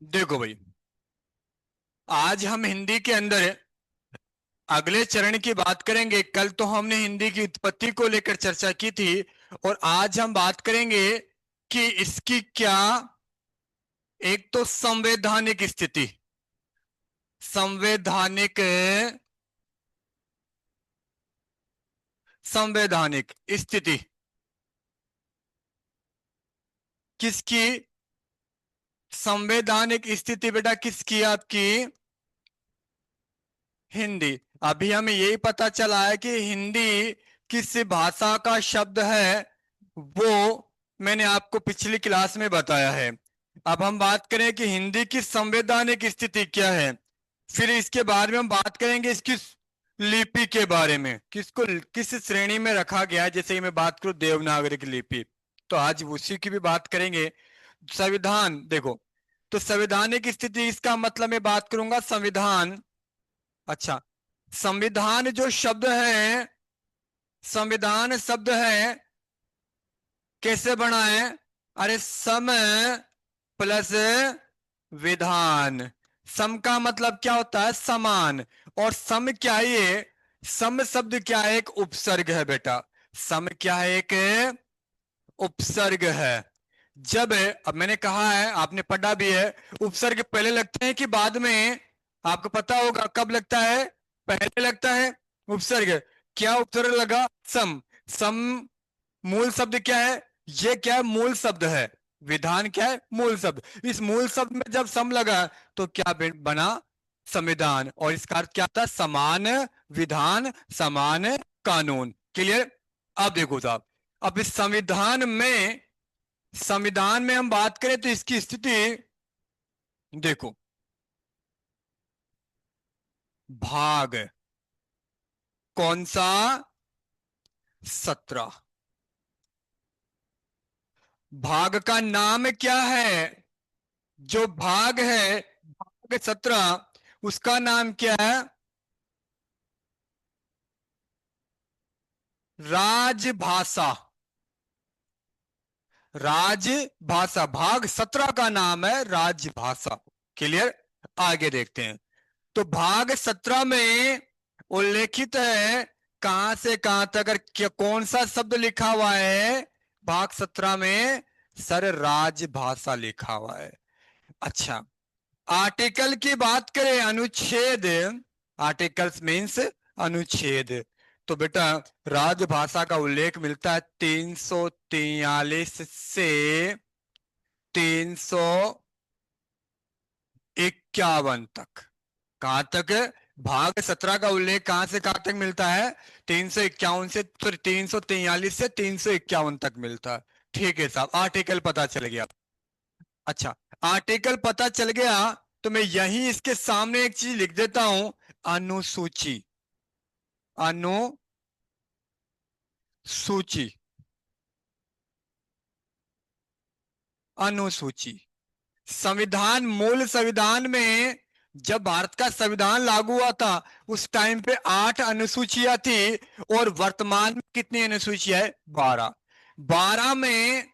देखो भाई, आज हम हिंदी के अंदर अगले चरण की बात करेंगे। कल तो हमने हिंदी की उत्पत्ति को लेकर चर्चा की थी, और आज हम बात करेंगे कि इसकी क्या, एक तो संवैधानिक स्थिति, संवैधानिक संवैधानिक स्थिति किसकी, संवैधानिक स्थिति बेटा किसकी, आपकी हिंदी। अभी हमें यही पता चला है कि हिंदी किस भाषा का शब्द है, वो मैंने आपको पिछली क्लास में बताया है। अब हम बात करें कि हिंदी की संवैधानिक स्थिति क्या है, फिर इसके बारे में हम बात करेंगे इसकी लिपि के बारे में, किसको किस श्रेणी में रखा गया है। जैसे कि मैं बात करूं देवनागरी लिपि, तो आज उसी की भी बात करेंगे। संविधान देखो, तो संवैधानिक स्थिति इसका मतलब मैं बात करूंगा संविधान। अच्छा, संविधान जो शब्द है, संविधान शब्द है, कैसे बना है? अरे सम प्लस विधान। सम का मतलब क्या होता है? समान। और सम क्या है ये? सम शब्द क्या है? एक उपसर्ग है बेटा। सम क्या है? एक उपसर्ग है। जब, अब मैंने कहा है, आपने पढ़ा भी है, उपसर्ग पहले लगते हैं कि बाद में? आपको पता होगा कब लगता है, पहले लगता है उपसर्ग। क्या उपसर्ग लगा? सम। सम मूल शब्द क्या है? ये क्या है? मूल शब्द है। विधान क्या है? मूल शब्द। इस मूल शब्द में जब सम लगा तो क्या बना? संविधान। और इसका अर्थ क्या था? समान विधान, समान कानून। क्लियर? अब देखो साहब, अब इस संविधान में, संविधान में हम बात करें तो इसकी स्थिति देखो। भाग कौन सा? 17। भाग का नाम क्या है? जो भाग है, भाग 17, उसका नाम क्या है? राजभाषा। राजभाषा, भाग 17 का नाम है राजभाषा। क्लियर? आगे देखते हैं। तो भाग 17 में उल्लेखित है कहां से कहां तक, और कौन सा शब्द लिखा हुआ है भाग 17 में? सर, राजभाषा लिखा हुआ है। अच्छा, आर्टिकल की बात करें, अनुच्छेद, आर्टिकल्स मीन्स अनुच्छेद, तो बेटा राजभाषा का उल्लेख मिलता है 343 से 351 तक। कहां तक? भाग 17 का उल्लेख कहां से कहां तक मिलता है? 351 से, सॉरी 343 से 351 तक मिलता है। ठीक है साहब, आर्टिकल पता चल गया। अच्छा, आर्टिकल पता चल गया, तो मैं यहीं इसके सामने एक चीज लिख देता हूं, अनुसूची। अनुसूची, अनुसूची। संविधान, मूल संविधान में जब भारत का संविधान लागू हुआ था, उस टाइम पे 8 अनुसूचियां थी। और वर्तमान में कितनी अनुसूचियां है? 12। 12 में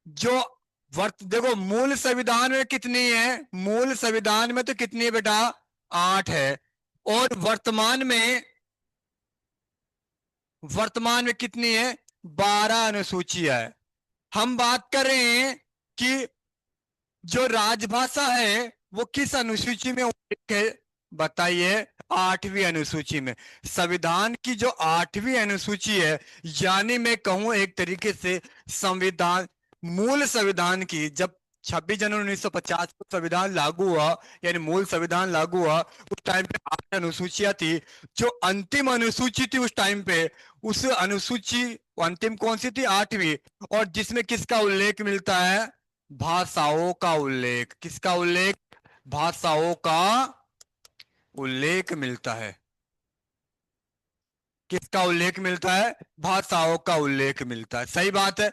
जो देखो, मूल संविधान में कितनी है? मूल संविधान में तो कितनी है बेटा? 8 है। और वर्तमान में कितनी है? 12 अनुसूचियां है। हम बात कर रहे हैं कि जो राजभाषा है वो किस अनुसूची में उल्लेख है? बताइए। 8वीं अनुसूची में। संविधान की जो 8वीं अनुसूची है, यानी मैं कहूं एक तरीके से संविधान, मूल संविधान की, जब 26 जनवरी 1950 को संविधान लागू हुआ, यानी मूल संविधान लागू हुआ, उस टाइम पे 8 अनुसूचियां थी। जो अंतिम अनुसूची थी उस टाइम पे, उस अनुसूची, अंतिम कौन सी थी? 8वीं। और जिसमें किसका उल्लेख मिलता है? भाषाओं का उल्लेख। किसका उल्लेख? भाषाओं का उल्लेख मिलता है। किसका उल्लेख मिलता है? भाषाओं का उल्लेख मिलता है। सही बात है।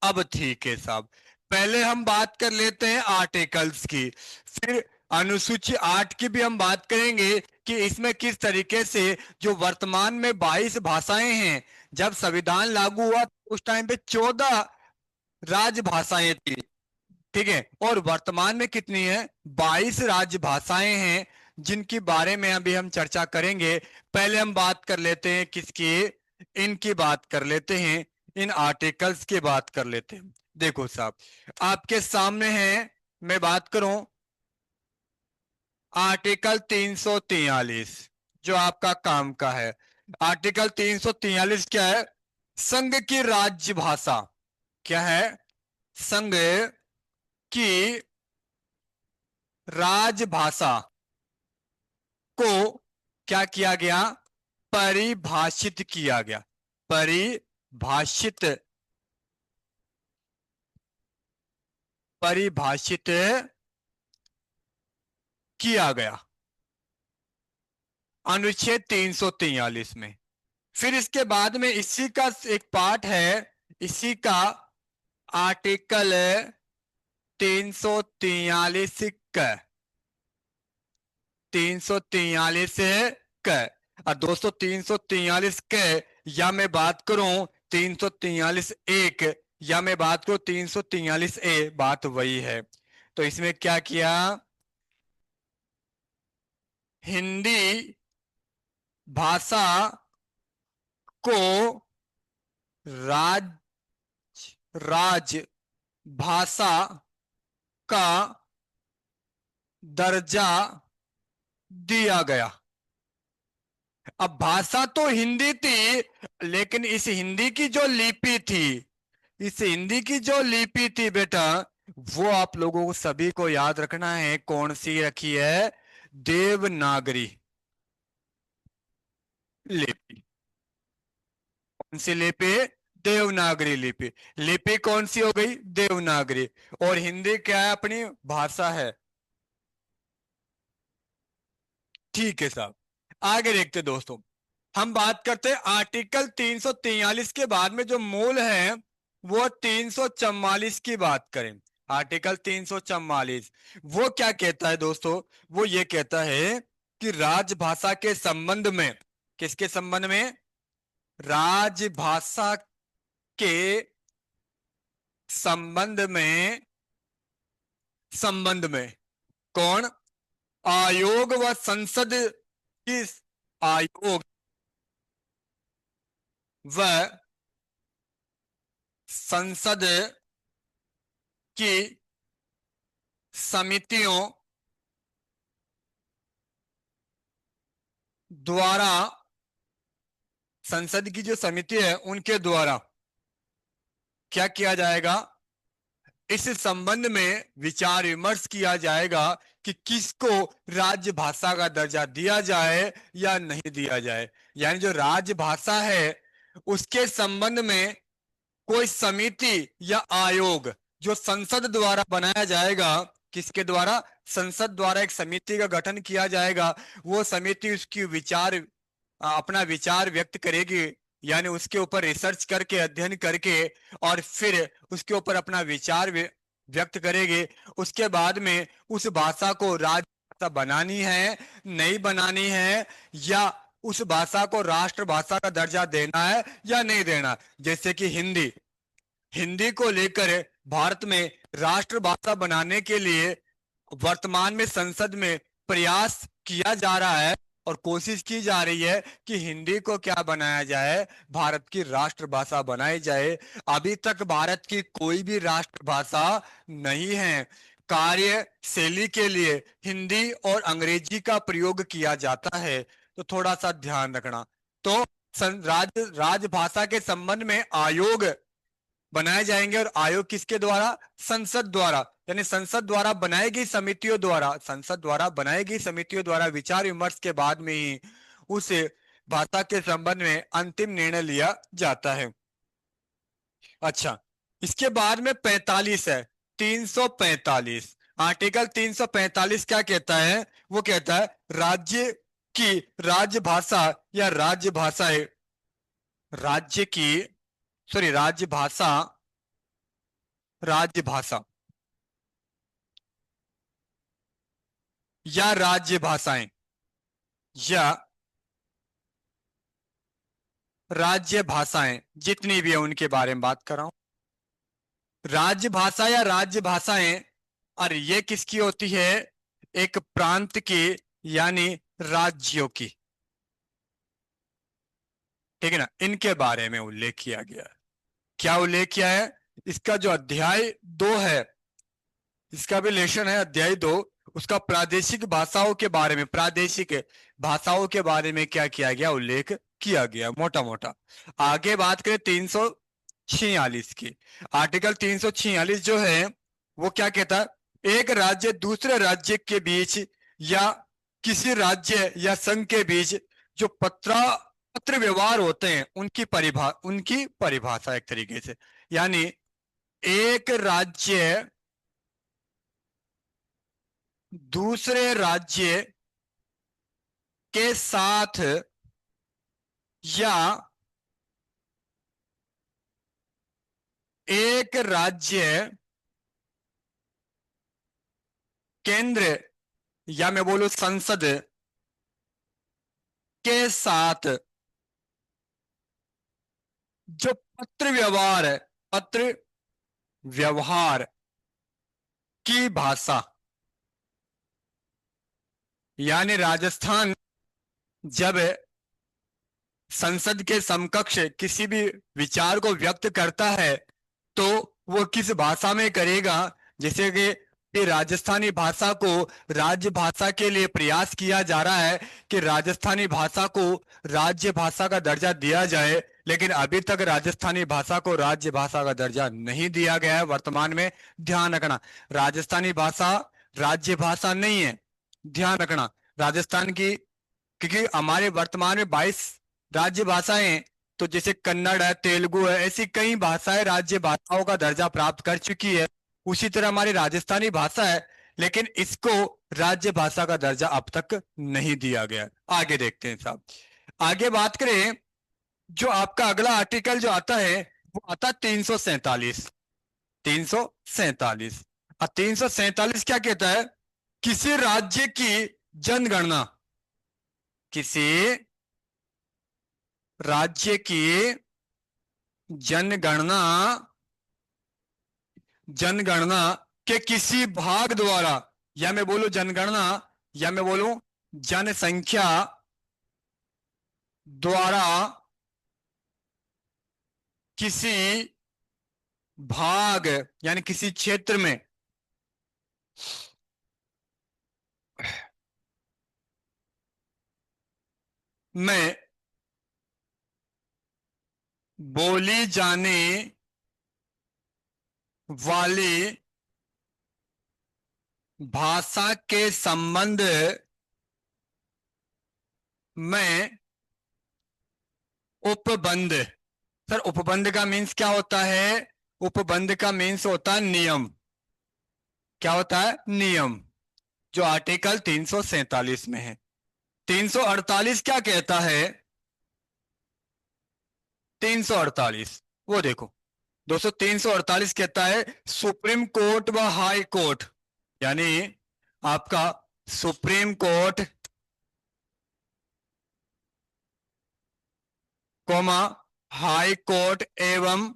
अब ठीक है साहब, पहले हम बात कर लेते हैं आर्टिकल्स की, फिर अनुसूची 8 की भी हम बात करेंगे कि इसमें किस तरीके से, जो वर्तमान में 22 भाषाएं हैं, जब संविधान लागू हुआ तो उस टाइम पे 14 राजभाषाएं थी। ठीक है। और वर्तमान में कितनी है? 22 राजभाषाएं हैं, जिनके बारे में अभी हम चर्चा करेंगे। पहले हम बात कर लेते हैं किसकी? इनकी बात कर लेते हैं, इन आर्टिकल्स की बात कर लेते हैं। देखो साहब, आपके सामने है, मैं बात करूं आर्टिकल 343, जो आपका काम का है। आर्टिकल 343 क्या है? संघ की राज्य भाषा। क्या है? संघ की राजभाषा को क्या किया गया? परिभाषित किया गया। परिभाषित, परिभाषित किया गया अनुच्छेद 343 में। फिर इसके बाद में इसी का एक पार्ट है, इसी का आर्टिकल 343 क, 343 क। और दोस्तों 343 क, या मैं बात करूं 343 एक, या मैं बात करूं 343 ए, बात वही है। तो इसमें क्या किया? हिंदी भाषा को राज राजभाषा का दर्जा दिया गया। अब भाषा तो हिंदी थी, लेकिन इस हिंदी की जो लिपि थी, इस हिंदी की जो लिपि थी बेटा, वो आप लोगों को सभी को याद रखना है। कौन सी रखी है? देवनागरी लिपि। कौन सी लिपि? देवनागरी लिपि। लिपि कौन सी हो गई? देवनागरी। और हिंदी क्या है? अपनी भाषा है। ठीक है साहब, आगे देखते दोस्तों। हम बात करते हैं आर्टिकल 343 के बाद में जो मूल है, वो 344 की बात करें। आर्टिकल 344 वो क्या कहता है दोस्तों? वो ये कहता है कि राजभाषा के संबंध में, किसके संबंध में? राजभाषा के संबंध में, संबंध में कौन? आयोग व संसद की, आयोग व संसद की समितियों द्वारा, संसद की जो समिति है उनके द्वारा क्या किया जाएगा? इस संबंध में विचार विमर्श किया जाएगा कि किसको राजभाषा का दर्जा दिया जाए या नहीं दिया जाए। यानी जो राजभाषा है उसके संबंध में कोई समिति या आयोग जो संसद द्वारा बनाया जाएगा, किसके द्वारा? संसद द्वारा एक समिति का गठन किया जाएगा। वो समिति उसकी विचार, अपना विचार व्यक्त करेगी, यानी उसके ऊपर रिसर्च करके, अध्ययन करके, और फिर उसके ऊपर अपना विचार व्यक्त करेगी। उसके बाद में उस भाषा को राजभाषा बनानी है, नहीं बनानी है, या उस भाषा को राष्ट्रभाषा का दर्जा देना है या नहीं देना। जैसे कि हिंदी, हिंदी को लेकर भारत में राष्ट्रभाषा बनाने के लिए वर्तमान में संसद में प्रयास किया जा रहा है और कोशिश की जा रही है कि हिंदी को क्या बनाया जाए? भारत की राष्ट्रभाषा बनाई जाए। अभी तक भारत की कोई भी राष्ट्रभाषा नहीं है। कार्यशैली के लिए हिंदी और अंग्रेजी का प्रयोग किया जाता है, तो थोड़ा सा ध्यान रखना। तो राजभाषा के संबंध में आयोग बनाए जाएंगे, और आयोग किसके द्वारा? संसद द्वारा। यानी संसद द्वारा बनाई गई समितियों द्वारा, संसद द्वारा बनाई गई समितियों द्वारा विचार विमर्श के बाद में ही उस भाषा के संबंध में अंतिम निर्णय लिया जाता है। अच्छा, इसके बाद में 45 है, 345। आर्टिकल 345 क्या कहता है? वो कहता है राज्य की राजभाषा या राज्यभाषाएं, राज्य की, सॉरी, राजभाषा, राजभाषा या राज्य भाषाएं, या राज्य भाषाएं जितनी भी है उनके बारे में बात कर रहा हूं। राज्य भाषा या राज्य भाषाएं और ये किसकी होती है? एक प्रांत की, यानी राज्यों की। ठीक है ना, इनके बारे में उल्लेख किया गया है। क्या उल्लेख किया है? इसका जो अध्याय 2 है, इसका भी लेशन है अध्याय 2, उसका प्रादेशिक भाषाओं के बारे में, प्रादेशिक भाषाओं के बारे में क्या किया गया? उल्लेख किया गया मोटा मोटा। आगे बात करें 346 की। आर्टिकल 346 जो है वो क्या कहता है? एक राज्य दूसरे राज्य के बीच या किसी राज्य या संघ के बीच जो पत्र व्यवहार होते हैं उनकी परिभाषा एक तरीके से, यानी एक राज्य दूसरे राज्य के साथ या एक राज्य केंद्र, या मैं बोलूं संसद के साथ जो पत्र व्यवहार की भाषा, यानी राजस्थान जब संसद के समकक्ष किसी भी विचार को व्यक्त करता है तो वो किस भाषा में करेगा? जैसे कि राजस्थानी भाषा को राज्य भाषा के लिए प्रयास किया जा रहा है कि राजस्थानी भाषा को राज्य भाषा का दर्जा दिया जाए, लेकिन अभी तक राजस्थानी भाषा को राज्य भाषा का दर्जा नहीं दिया गया है वर्तमान में। ध्यान रखना, राजस्थानी भाषा राज्य भाषा नहीं है। ध्यान रखना, राजस्थान की, क्योंकि हमारे वर्तमान में 22 राज्य भाषाएं हैं, तो जैसे कन्नड़ है, तेलुगु है, ऐसी कई भाषाएं राज्य भाषाओं का दर्जा प्राप्त कर चुकी है। उसी तरह हमारी राजस्थानी भाषा है, लेकिन इसको राज्य भाषा का दर्जा अब तक नहीं दिया गया। आगे देखते हैं साहब। आगे बात करें, जो आपका अगला आर्टिकल जो आता है वो आता 347। 347 और 347 क्या कहता है? किसी राज्य की जनगणना, किसी राज्य की जनगणना, जनगणना के किसी भाग द्वारा, या मैं बोलूं जनगणना, या मैं बोलूं जनसंख्या द्वारा किसी भाग, यानी किसी क्षेत्र में बोली जाने वाली भाषा के संबंध में उपबंध। सर उपबंध का मीन्स क्या होता है? उपबंध का मीन्स होता है नियम। क्या होता है? नियम, जो आर्टिकल 347 में है। 348 क्या कहता है? 348 वो देखो दोस्तों, 348 कहता है सुप्रीम कोर्ट व हाई कोर्ट, यानी आपका supreme court comma high court एवं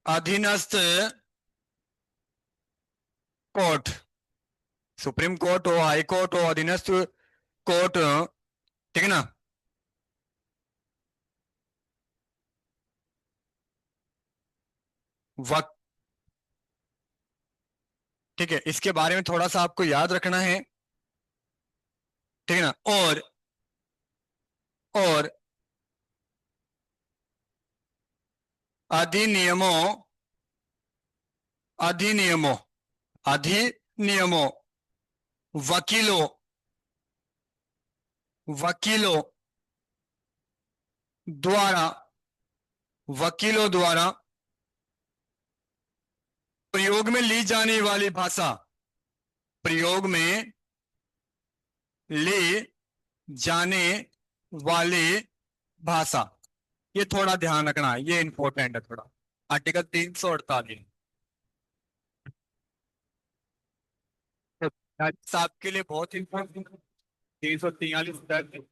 अधीनस्थ कोर्ट, सुप्रीम कोर्ट हो, हाई कोर्ट हो, अधीनस्थ कोर्ट, ठीक है ना। वक्त, ठीक है, इसके बारे में थोड़ा सा आपको याद रखना है, ठीक है ना। और अधिनियमों, अधिनियमों, अधिनियमों, वकीलों, वकीलों द्वारा, वकीलों द्वारा प्रयोग में ली जाने वाली भाषा, प्रयोग में ली जाने वाली भाषा, ये थोड़ा ध्यान रखना है, ये इंपॉर्टेंट है थोड़ा। आर्टिकल 348 साहब के लिए बहुत इंपॉर्टेंट। 343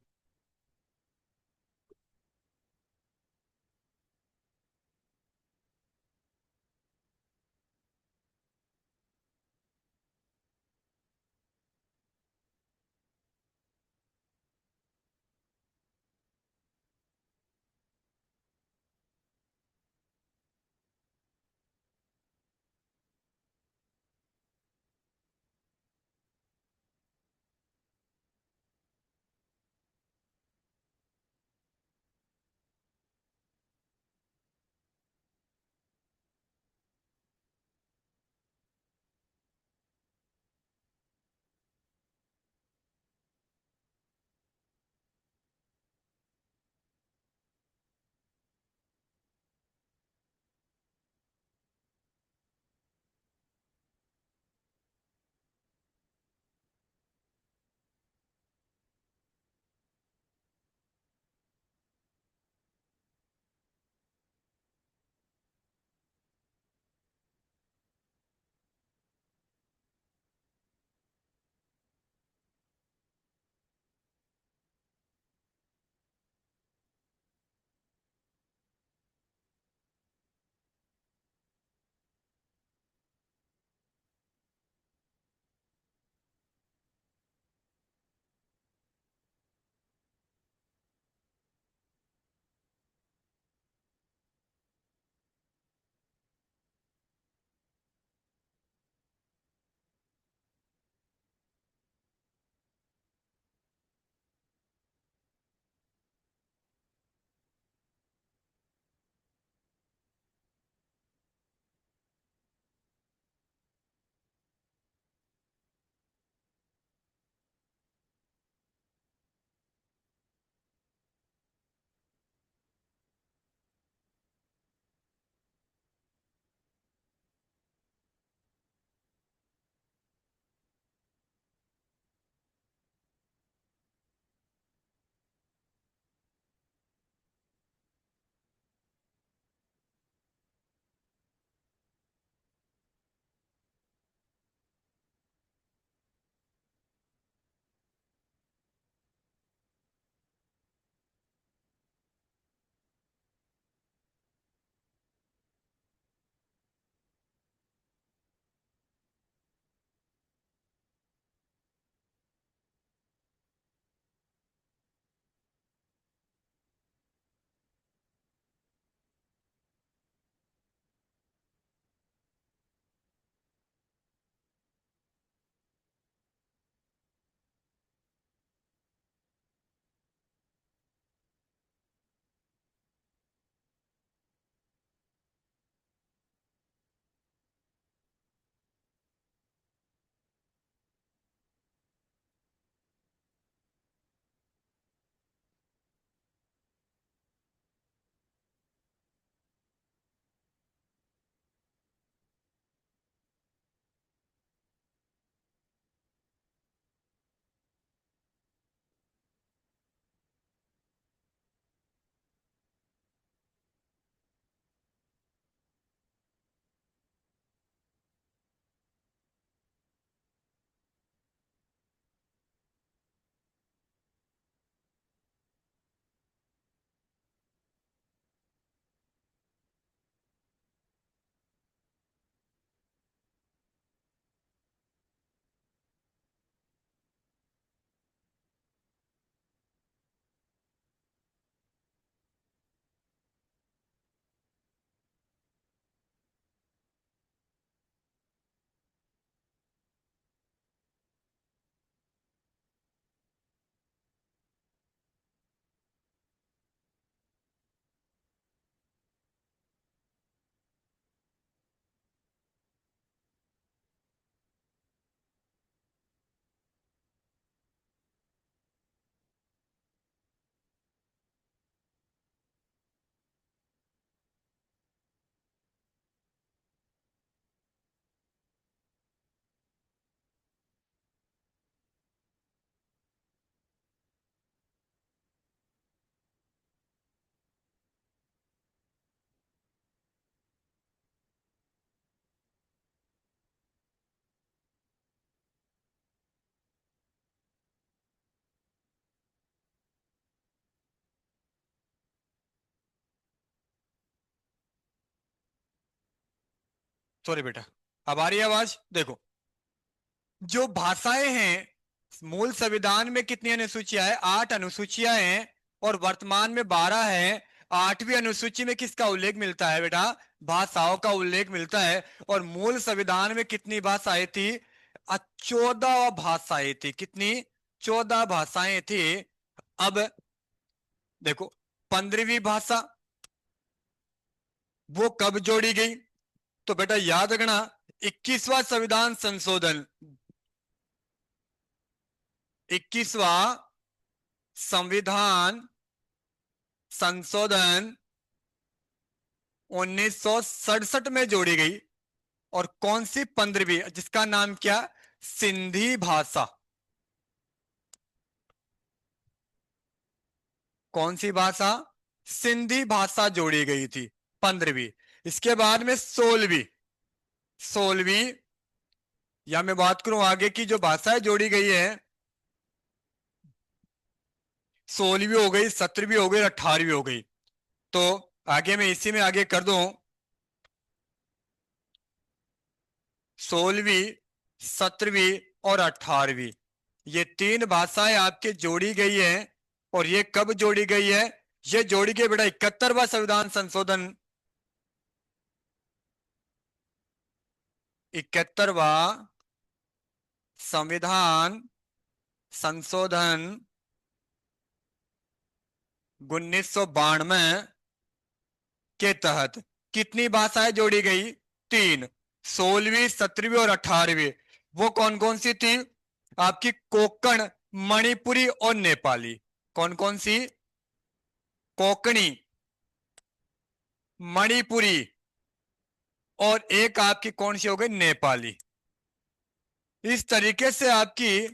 सॉरी बेटा, अब आ रही है आवाज? देखो, जो भाषाएं हैं, मूल संविधान में कितनी अनुसूचियां हैं? 8 अनुसूचियां हैं, और वर्तमान में 12 है। 8वीं अनुसूची में किसका उल्लेख मिलता है बेटा? भाषाओं का उल्लेख मिलता है। और मूल संविधान में कितनी भाषाएं थी? 14 भाषाएं थी। कितनी? 14 भाषाएं थी। अब देखो, 15वीं भाषा वो कब जोड़ी गई? तो बेटा याद रखना, 21वां संविधान संशोधन, 21वां संविधान संशोधन 1967 में जोड़ी गई। और कौन सी? 15वीं, जिसका नाम क्या? सिंधी भाषा। कौन सी भाषा? सिंधी भाषा जोड़ी गई थी, 15वीं। इसके बाद में 16वीं, या मैं बात करूं आगे की जो भाषाएं जोड़ी गई है, 16वीं हो गई, 17वीं हो गई, 18वीं हो गई। तो आगे मैं इसी में आगे कर दूं, 16वीं, 17वीं और 18वीं, ये 3 भाषाएं आपके जोड़ी गई है। और ये कब जोड़ी गई है? ये जोड़ी गई बेटा 71वां संविधान संशोधन, 71वां संविधान संशोधन 1992 के तहत कितनी भाषाएं जोड़ी गई? 3। 16वीं, 17वीं और 18वीं। वो कौन कौन सी थी? आपकी कोंकण, मणिपुरी और नेपाली। कौन कौन सी? कोंकणी, मणिपुरी, और एक आपकी कौन सी हो गई? नेपाली। इस तरीके से आपकी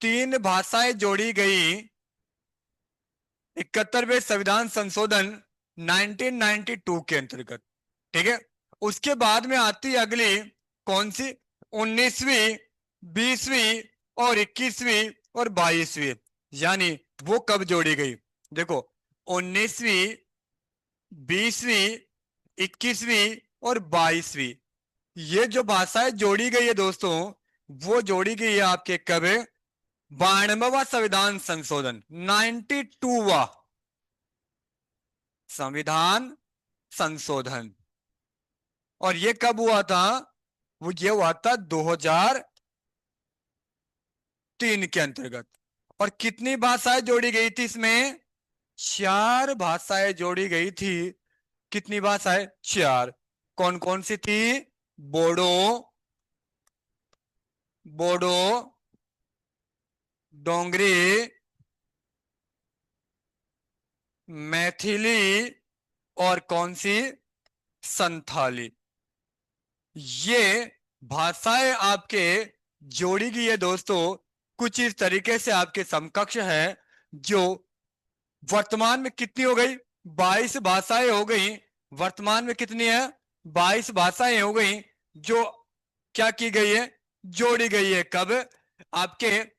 3 भाषाएं जोड़ी गई 71वें संविधान संशोधन 1992 के अंतर्गत। ठीक है। उसके बाद में आती है अगली, कौन सी? 19वीं, 20वीं और 21वीं और 22वीं। यानी वो कब जोड़ी गई? देखो, 19वीं, 20वीं, 21वीं और 22वीं, ये जो भाषाएं जोड़ी गई है दोस्तों, वो जोड़ी गई है आपके कब? 92वां संविधान संशोधन, 92वां संविधान संशोधन। और ये कब हुआ था? वो ये हुआ था 2003 के अंतर्गत। और कितनी भाषाएं जोड़ी गई थी इसमें? 4 भाषाएं जोड़ी गई थी। कितनी भाषाएं? 4। कौन कौन सी थी? बोडो, बोडो, डोंगरी, मैथिली, और कौन सी? संथाली। ये भाषाएं आपके जोड़ी गई है दोस्तों, कुछ इस तरीके से आपके समकक्ष है। जो वर्तमान में कितनी हो गई? 22 भाषाएं हो गई। वर्तमान में कितनी है? 22 भाषाएं हो गई, जो क्या की गई है? जोड़ी गई है। कब? आपके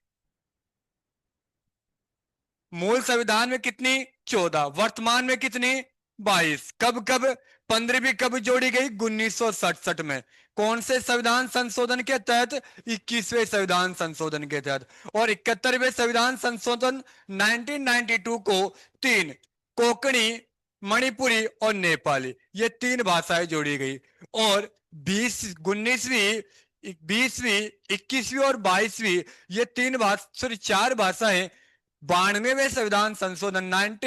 मूल संविधान में कितनी? 14। वर्तमान में कितनी? 22। कब कब? 15वीं कब जोड़ी गई? 1967 में। कौन से संविधान संशोधन के तहत? 21वें संविधान संशोधन के तहत। और 71वें संविधान संशोधन 1992 को 3, कोंकणी, मणिपुरी और नेपाली, ये 3 भाषाएं जोड़ी गई। और 19वीं, 20वीं, 21वीं और 22वीं, ये 4 भाषाएं 92वें संविधान संशोधन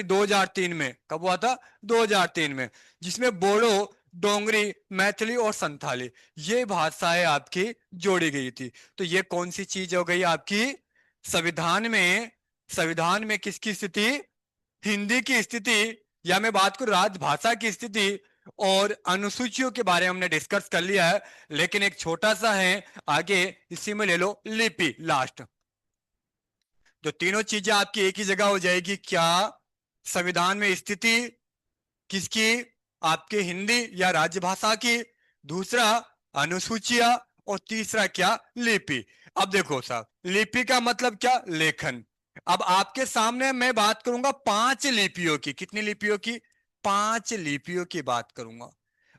2003 में। कब हुआ था? 2003 में। जिसमें बोडो, डोंगरी, मैथिली और संथाली, ये भाषाएं आपकी जोड़ी गई थी। तो ये कौन सी चीज हो गई आपकी? संविधान में, संविधान में किसकी स्थिति? हिंदी की स्थिति, या मैं बात करूं राजभाषा की स्थिति। और अनुसूचियों के बारे में हमने डिस्कस कर लिया है, लेकिन एक छोटा सा है आगे, इसी में ले लो लिपि लास्ट। जो तीनों चीजें आपकी एक ही जगह हो जाएगी। क्या? संविधान में स्थिति किसकी? आपके हिंदी या राजभाषा की। दूसरा अनुसूचियां। और तीसरा क्या? लिपि। अब देखो साहब, लिपि का मतलब क्या? लेखन। अब आपके सामने मैं बात करूंगा 5 लिपियों की। कितनी लिपियों की? 5 लिपियों की बात करूंगा।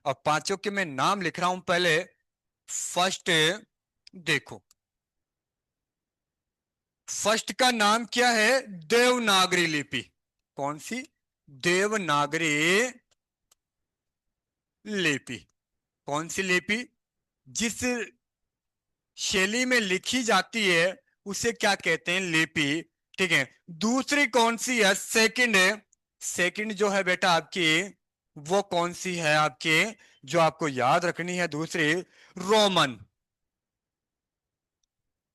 और पांचों के मैं नाम लिख रहा हूं पहले। फर्स्ट देखो, फर्स्ट का नाम क्या है? देवनागरी लिपि। कौन सी? देवनागरी लिपि। कौन सी लिपि? जिस शैली में लिखी जाती है उसे क्या कहते हैं? लिपि। ठीक है। दूसरी कौन सी है? सेकंड है। सेकंड जो है बेटा आपकी, वो कौन सी है आपके, जो आपको याद रखनी है? दूसरी रोमन।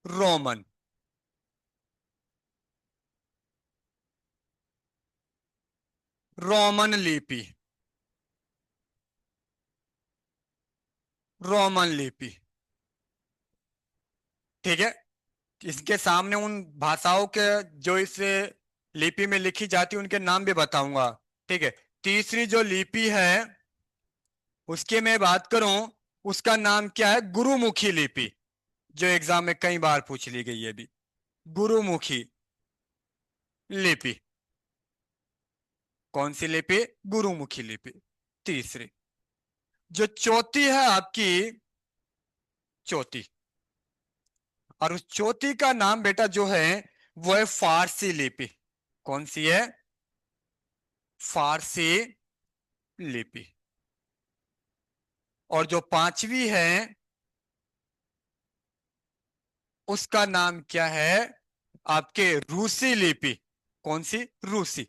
रोमन। रोमन लिपि। रोमन लिपि। ठीक है। इसके सामने उन भाषाओं के जो इस लिपि में लिखी जाती है उनके नाम भी बताऊंगा। ठीक है। तीसरी जो लिपि है उसकी मैं बात करूं, उसका नाम क्या है? गुरुमुखी लिपि, जो एग्जाम में कई बार पूछ ली गई है भी। गुरुमुखी लिपि। कौन सी लिपि? गुरुमुखी लिपि। तीसरी। जो चौथी है आपकी, चौथी, और उस चौथी का नाम बेटा जो है वो है फारसी लिपि। कौन सी है? फारसी लिपि। और जो पांचवी है उसका नाम क्या है? आपके रूसी लिपि। कौन सी? रूसी।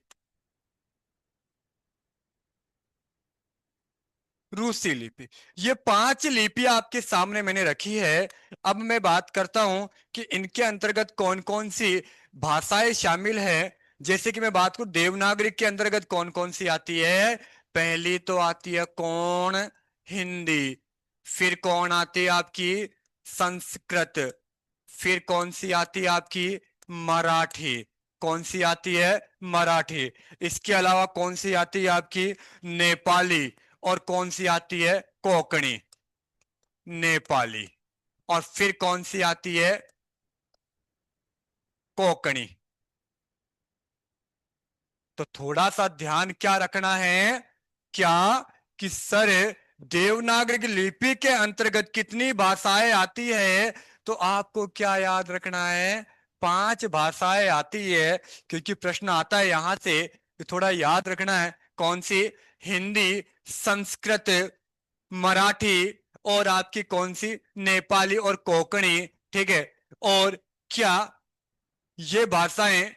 रूसी लिपि। ये पांच लिपि आपके सामने मैंने रखी है। अब मैं बात करता हूं कि इनके अंतर्गत कौन कौन सी भाषाएं शामिल है। जैसे कि मैं बात करूं देवनागरी के अंतर्गत कौन कौन सी आती है। पहली तो आती है कौन? हिंदी। फिर कौन आती है आपकी? संस्कृत। फिर कौन सी आती है आपकी? मराठी। कौन सी आती है? मराठी। इसके अलावा कौन सी आती है आपकी? नेपाली। और कौन सी आती है? कोंकणी। नेपाली। और फिर कौन सी आती है? कोंकणी। तो थोड़ा सा ध्यान क्या रखना है? क्या? कि सर, देवनागरी लिपि के अंतर्गत कितनी भाषाएं आती है? तो आपको क्या याद रखना है? पांच भाषाएं आती है। क्योंकि प्रश्न आता है यहां से, तो थोड़ा याद रखना है। कौन सी? हिंदी, संस्कृत, मराठी, और आपकी कौन सी? नेपाली और कोंकणी। ठीक है। और क्या ये भाषाएं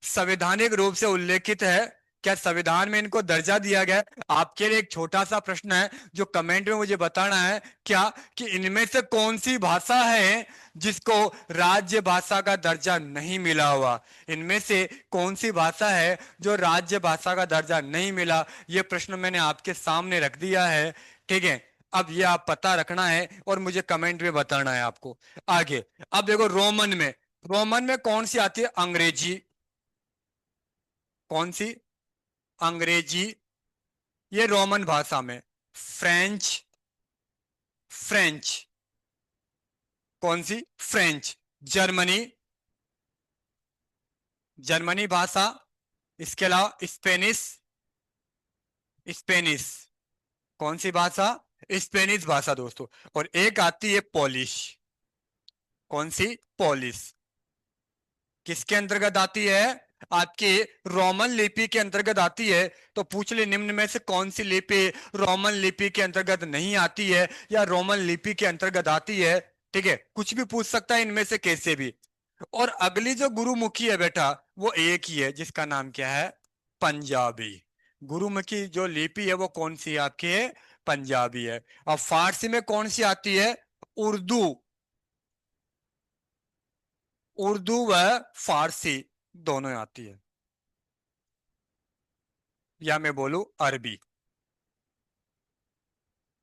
संवैधानिक रूप से उल्लेखित है? क्या संविधान में इनको दर्जा दिया गया है? आपके लिए एक छोटा सा प्रश्न है जो कमेंट में मुझे बताना है। क्या? कि इनमें से कौन सी भाषा है जिसको राज्य भाषा का दर्जा नहीं मिला हुआ? इनमें से कौन सी भाषा है जो राज्य भाषा का दर्जा नहीं मिला? यह प्रश्न मैंने आपके सामने रख दिया है। ठीक है। अब ये आप पता रखना है और मुझे कमेंट में बताना है आपको। आगे। अब देखो रोमन में, रोमन में कौन सी आती है? अंग्रेजी। कौन सी? अंग्रेजी। ये रोमन भाषा में। फ्रेंच। फ्रेंच। कौन सी? फ्रेंच। जर्मनी। जर्मनी भाषा। इसके अलावा स्पेनिश। स्पेनिश। कौन सी भाषा? स्पेनिश भाषा दोस्तों। और एक आती है पोलिश। कौन सी? पोलिश। किसके अंतर्गत आती है? आपके रोमन लिपि के अंतर्गत आती है। तो पूछ ले निम्न में से कौन सी लिपि रोमन लिपि के अंतर्गत नहीं आती है या रोमन लिपि के अंतर्गत आती है? ठीक है। कुछ भी पूछ सकता है इनमें से कैसे भी। और अगली जो गुरुमुखी है बेटा, वो एक ही है जिसका नाम क्या है? पंजाबी। गुरुमुखी जो लिपि है वो कौन सी है आपकी? पंजाबी है। और फारसी में कौन सी आती है? उर्दू। उर्दू व फारसी दोनों आती है। या मैं बोलूं अरबी।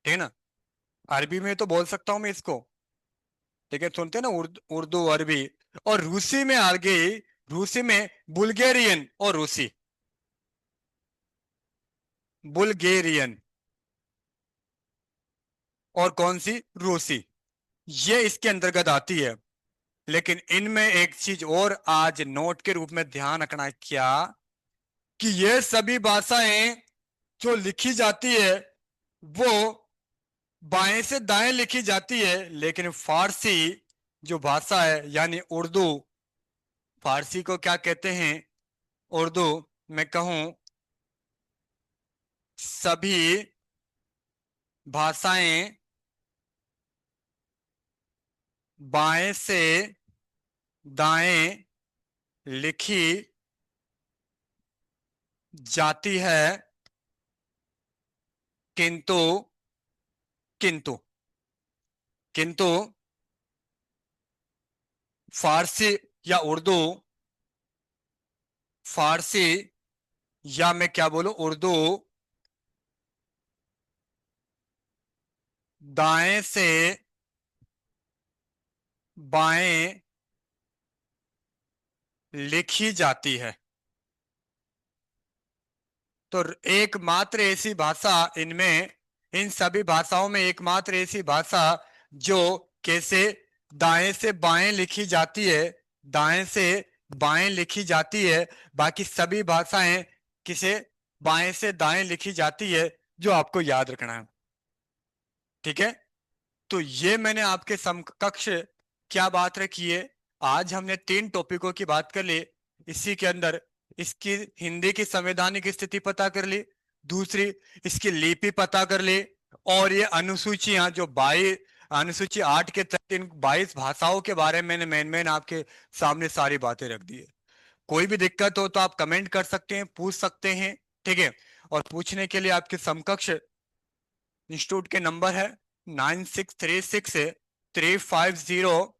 ठीक है ना? अरबी में तो बोल सकता हूं मैं इसको। ठीक है। सुनते हैं ना उर्दू, उर्दू अरबी। और रूसी में आ गई। रूसी में बुल्गेरियन और रूसी। बुल्गेरियन और कौन सी? रूसी। ये इसके अंतर्गत आती है। लेकिन इनमें एक चीज और आज नोट के रूप में ध्यान रखना है। क्या? कि ये सभी भाषाएं जो लिखी जाती है वो बाएं से दाएं लिखी जाती है, लेकिन फारसी जो भाषा है यानी उर्दू, फारसी को क्या कहते हैं, उर्दू में कहूं, सभी भाषाएं बाएं से दाएं लिखी जाती है, किंतु किंतु किंतु फारसी या उर्दू, फारसी या मैं क्या बोलूं, उर्दू दाएं से बाएं लिखी जाती है। तो एकमात्र ऐसी भाषा इनमें, इन सभी भाषाओं में एकमात्र ऐसी भाषा जो कैसे दाएं से बाएं लिखी जाती है, दाएं से बाएं लिखी जाती है, बाकी सभी भाषाएं किसे बाएं से दाएं लिखी जाती है, जो आपको याद रखना है। ठीक है, तो ये मैंने आपके समकक्ष क्या बात रखी है। आज हमने 3 टॉपिकों की बात कर ली। इसी के अंदर इसकी हिंदी की संवैधानिक स्थिति पता कर ली, दूसरी इसकी लिपि पता कर ली, और ये अनुसूचियां जो 22 अनुसूची 8 के तहत इन 22 भाषाओं के बारे में मैंने मेन आपके सामने सारी बातें रख दी है। कोई भी दिक्कत हो तो आप कमेंट कर सकते हैं, पूछ सकते हैं। ठीक है, और पूछने के लिए आपके समकक्ष इंस्टीट्यूट के नंबर है 9636 350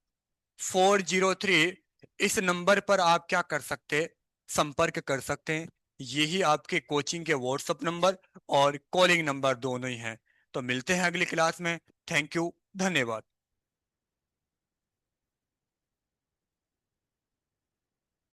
403। इस नंबर पर आप क्या कर सकते हैं, संपर्क कर सकते हैं। यही आपके कोचिंग के व्हाट्सएप नंबर और कॉलिंग नंबर दोनों ही हैं। तो मिलते हैं अगली क्लास में। थैंक यू, धन्यवाद।